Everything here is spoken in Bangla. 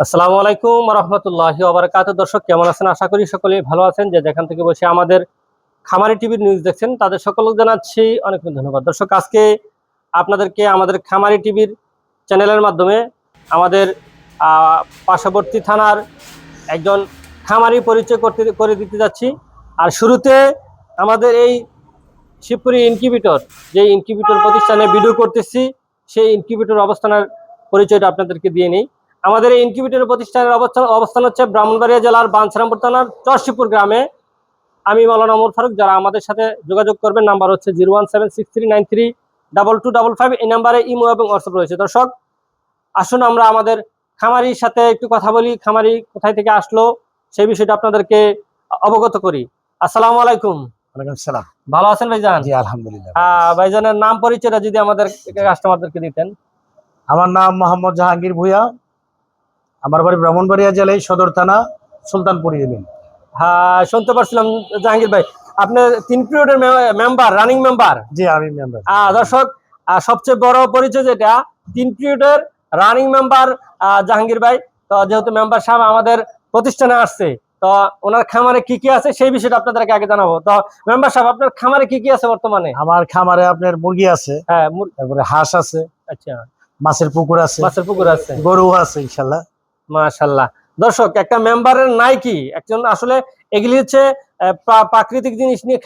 আসসালামু আলাইকুম রহমতুল্লাহি ওয়া বারাকাতুহু। দর্শক কেমন আছেন? আশা করি সকলেই ভালো আছেন। যে যেখান থেকে বসে আমাদের খামারি টিভির নিউজ দেখছেন তাদের সকলকে জানাচ্ছি অনেক ধন্যবাদ। দর্শক আজকে আপনাদেরকে আমাদের খামারি টিভির চ্যানেলের মাধ্যমে আমাদের পার্শ্ববর্তী থানার একজন খামারি পরিচয় করে দিতে যাচ্ছি। আর শুরুতে আমাদের এই শিবপুরি ইনকিউবেটর, যে ইনকিউবেটর প্রতিষ্ঠানে ভিডিও করতেছি, সেই ইনকিউবেটর অবস্থানের পরিচয়টা আপনাদেরকে দিয়ে নিই। আমাদের এই ইনকিউবেটর প্রতিষ্ঠানের অবস্থান হচ্ছে ব্রাহ্মণবাড়িয়া জেলার বাঞ্ছারামপুর থানার চরশিবপুর গ্রামে। আমি মাওলানা ওমর ফারুক। যারা আমাদের সাথে যোগাযোগ করবেন, নাম্বার হচ্ছে 01763932255। এই নাম্বারে ইমো এবং হোয়াটসঅ্যাপ রয়েছে। দর্শক আসুন আমরা আমাদের খামারির সাথে একটু কথা বলি। খামারি কোথায় থেকে আসলো সেই বিষয়টা আপনাদেরকে অবগত করি। আসসালামু আলাইকুম। ভালো আছেন ভাইজান? জি আলহামদুলিল্লাহ। ভাইজানের নাম পরিচয়টা যদি আমাদের কাস্টমারদেরকে দিতেন। আমার নাম মোহাম্মদ জাহাঙ্গীর ভুঁইয়া। আমার বাড়ি ব্রাহ্মণবাড়িয়া জেলায় সদর থানা সুলতানপুর ইউনিয়ন। হ্যাঁ, শুনতে পারছিলাম জাহাঙ্গীর ভাই আপনি 3 পিরিয়ডের মেম্বার, রানিং মেম্বার। জি আমি মেম্বার। দর্শক সবচেয়ে বড় পরিচয় যেটা 3 পিরিয়ডের রানিং মেম্বার জাহাঙ্গীর ভাই। তো যেহেতু মেম্বার সাহেব আমাদের প্রতিষ্ঠানে আসছে, তো ওনার খামারে কি কি আছে সেই বিষয়টা আপনাদেরকে আগে জানাবো। তো মেম্বার সাহেব, আপনার খামারে কি কি আছে বর্তমানে? আমার খামারে আপনার মুরগি আছে, হ্যাঁ, তারপরে হাঁস আছে, আচ্ছা, মাছের পুকুর আছে, মাছের পুকুর আছে, গরু আছে ইনশাল্লাহ। মাশাআল্লাহ। দর্শক একটা মেম্বারের নাই কি, একজন আসলে এগুলি হচ্ছে প্রাকৃতিক জিনিস নিয়ে খেলা